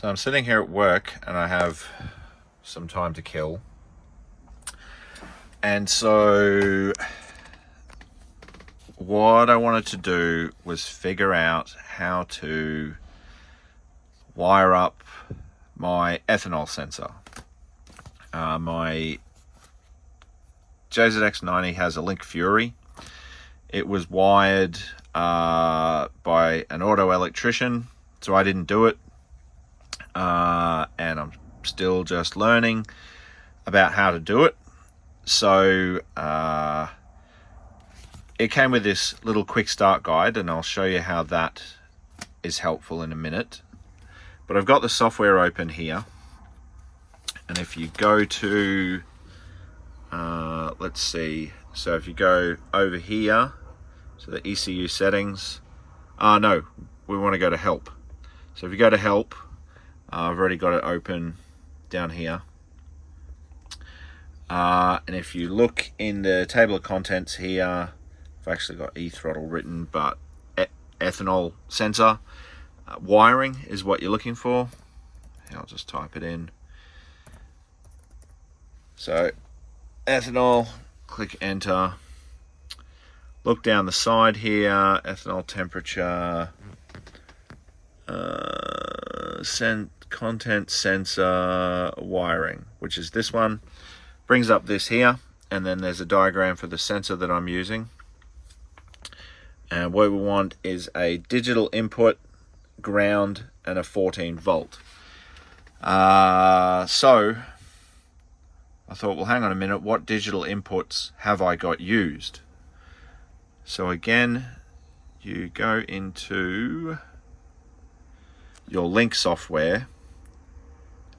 So I'm sitting here at work and I have some time to kill. And so what I wanted to do was figure out how to wire up my ethanol sensor. My JZX90 has a Link Fury. It was wired by an auto electrician, so I didn't do it. And I'm still just learning about how to do it. So it came with this little quick start guide, and I'll show you how that is helpful in a minute. But I've got the software open here, and if you go to let's see, so if you go over here to the ECU settings, no, we want to go to help. So if you go to help, I've already got it open down here, and if you look in the table of contents here, I've actually got e-throttle written, but ethanol sensor wiring is what you're looking for. I'll just type it in. So ethanol, click enter. Look down the side here, ethanol temperature, content sensor wiring, which is this one. Brings up this here, and then there's a diagram for the sensor that I'm using. And what we want is a digital input, ground, and a 14 volt. So I thought, well, hang on a minute, what digital inputs have I got used? So again, you go into your Link software,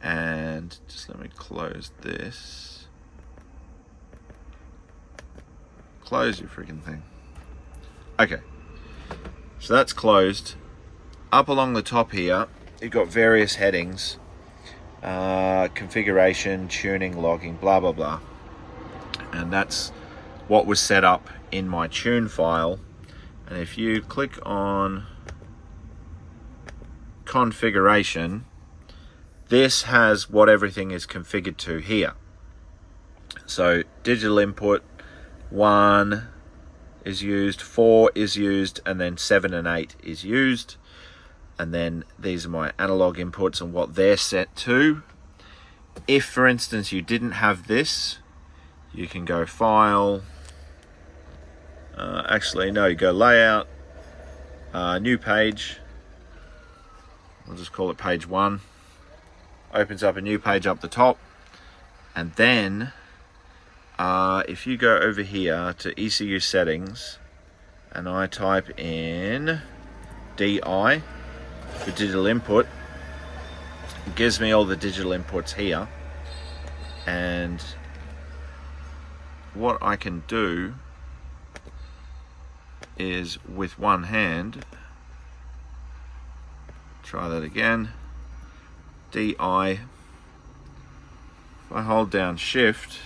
and just let me close this. Close your freaking thing. Okay, so that's closed. Up along the top here, you've got various headings. Configuration, tuning, logging, blah blah blah, and that's what was set up in my tune file. And if you click on configuration, this has what everything is configured to here. So digital input 1 is used, 4 is used, and then 7 and 8 is used. And then these are my analog inputs and what they're set to. If, for instance, you didn't have this, you can go File. You go Layout, New Page. We'll just call it Page 1. Opens up a new page up the top. And then, if you go over here to ECU Settings, and I type in DI, for digital input, it gives me all the digital inputs here. And what I can do is with one hand, try that again, DI, if I hold down shift,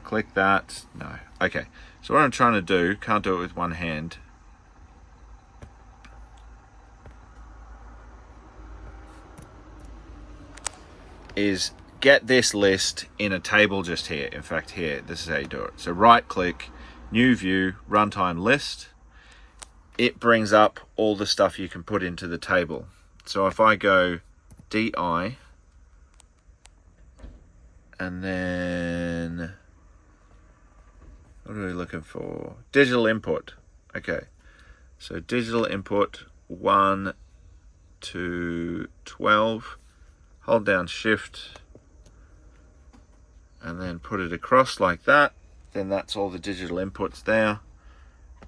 click that, no, okay, so what I'm trying to do, can't do it with one hand, is get this list in a table just here. In fact, here, this is how you do it. So right click, new view, runtime list. It brings up all the stuff you can put into the table. So if I go DI, and then, what are we looking for? Digital input. Okay, so digital input 1 to 12. Hold down shift and then put it across like that. Then that's all the digital inputs there.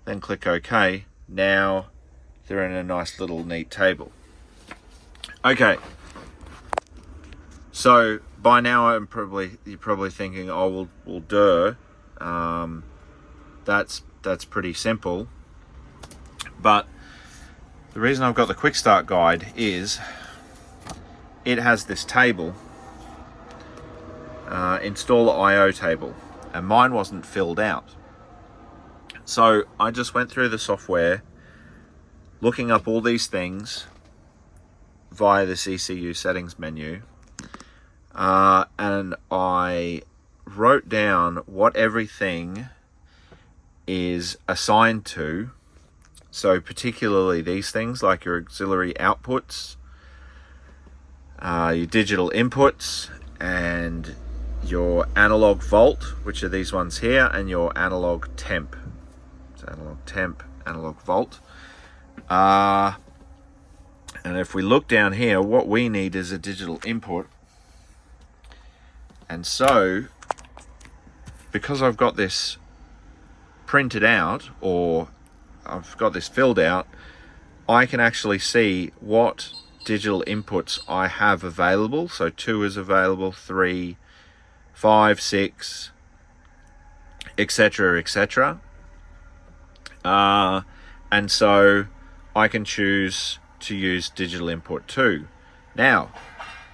Then click OK. Now they're in a nice little neat table. Okay. So by now you're probably thinking, oh well duh. That's pretty simple. But the reason I've got the quick start guide is it has this table, install IO table, and mine wasn't filled out. So I just went through the software, looking up all these things, via this ECU settings menu, and I wrote down what everything is assigned to. So particularly these things like your auxiliary outputs, your digital inputs, and your analog volt, which are these ones here, and your analog temp. So analog temp, analog volt. And if we look down here, what we need is a digital input. And so, because I've got this printed out, or I've got this filled out, I can actually see what digital inputs I have available. So 2 is available, 3, 5, 6, etc., etc. And so I can choose to use digital input 2. Now,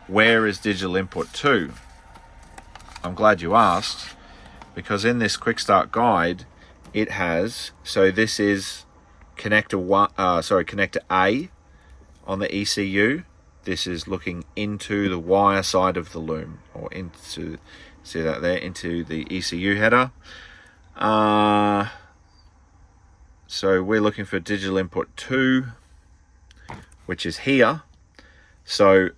where is digital input 2? I'm glad you asked, because in this quick start guide, it has, so this is connector A on the ECU. This is looking into the wire side of the loom, or into, see that there, into the ECU header. So we're looking for digital input 2, which is here. So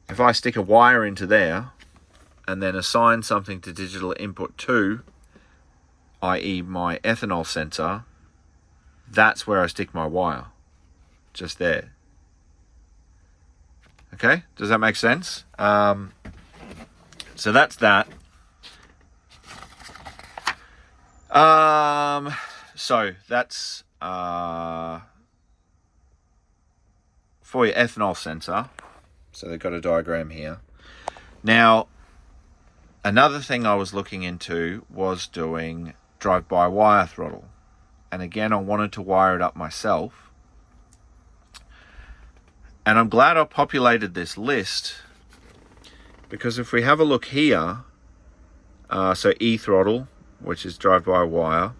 if I stick a wire into there and then assign something to digital input 2, i.e. my ethanol sensor, that's where I stick my wire, just there. Okay, does that make sense? So that's that. So that's for your ethanol sensor. So they've got a diagram here. Now, another thing I was looking into was doing drive-by-wire throttle. And again, I wanted to wire it up myself. And I'm glad I populated this list, because if we have a look here, so E-throttle, which is drive-by-wire,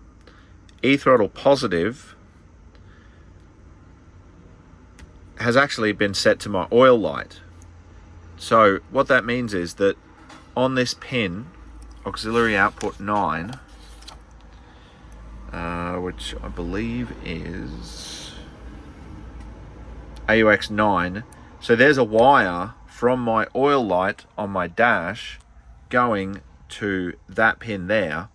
E-throttle positive has actually been set to my oil light. So what that means is that on this pin, auxiliary output 9, which I believe is AUX 9, so there's a wire from my oil light on my dash going to that pin there.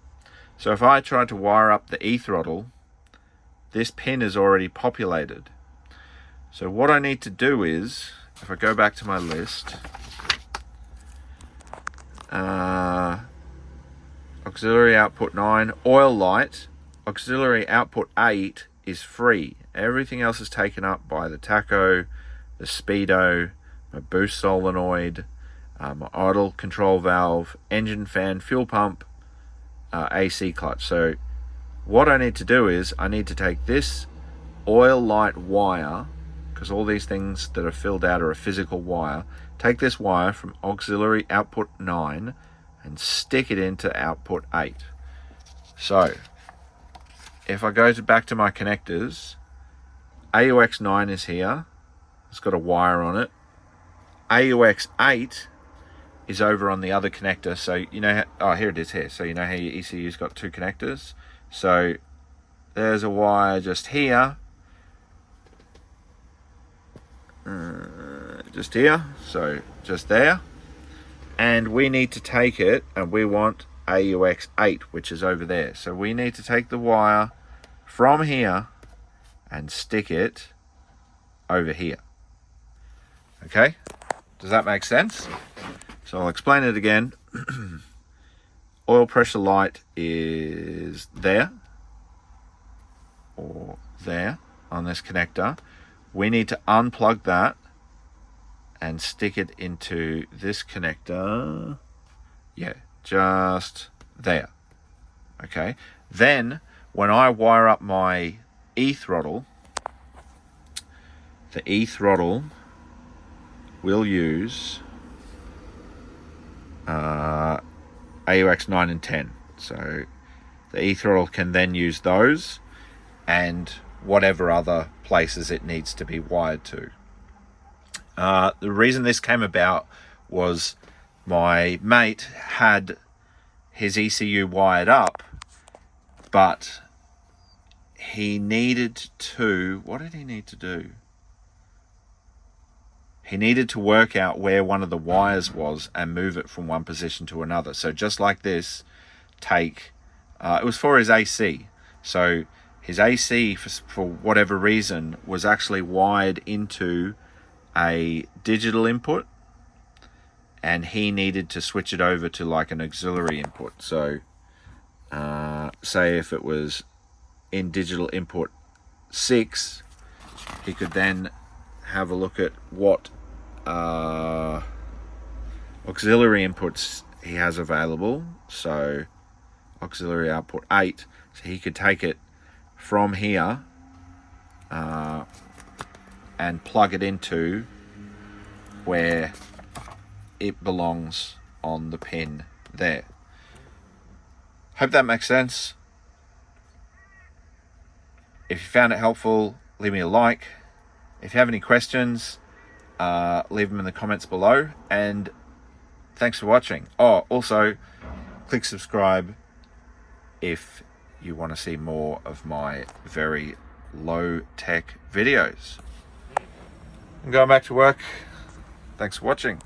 So if I try to wire up the E-throttle, this pin is already populated. So what I need to do is, if I go back to my list, auxiliary output 9, oil light, auxiliary output 8 is free. Everything else is taken up by the tacho, the speedo, my boost solenoid, my idle control valve, engine fan, fuel pump, AC clutch. So what I need to do is I need to take this oil light wire, because all these things that are filled out are a physical wire, take this wire from auxiliary output 9 and stick it into output 8. So if I go back to my connectors, AUX 9 is here, it's got a wire on it. AUX 8 is over on the other connector, so you know how, oh, here it is here. So you know how your ECU's got 2 connectors. So there's a wire just here, just here, so just there, and we need to take it, and we want AUX 8, which is over there. So we need to take the wire from here and stick it over here. Okay, does that make sense? So I'll explain it again. Oil pressure light is there, or there on this connector. We need to unplug that and stick it into this connector. Yeah, just there. Okay, then when I wire up my E-throttle, the E-throttle will use AUX 9 and 10. So the E-throttle can then use those and whatever other places it needs to be wired to. The reason this came about was my mate had his ECU wired up, but he needed to, what did he need to do? He needed to work out where one of the wires was and move it from one position to another. So just like this, it was for his AC. So his AC, for whatever reason, was actually wired into a digital input, and he needed to switch it over to like an auxiliary input. So say if it was in digital input 6, he could then have a look at what auxiliary inputs he has available. So auxiliary output 8, so he could take it from here and plug it into where it belongs on the pin there. Hope that makes sense. If you found it helpful, leave me a like. If you have any questions, leave them in the comments below, and thanks for watching. Oh, also click subscribe if you want to see more of my very low tech videos. I'm going back to work. Thanks for watching.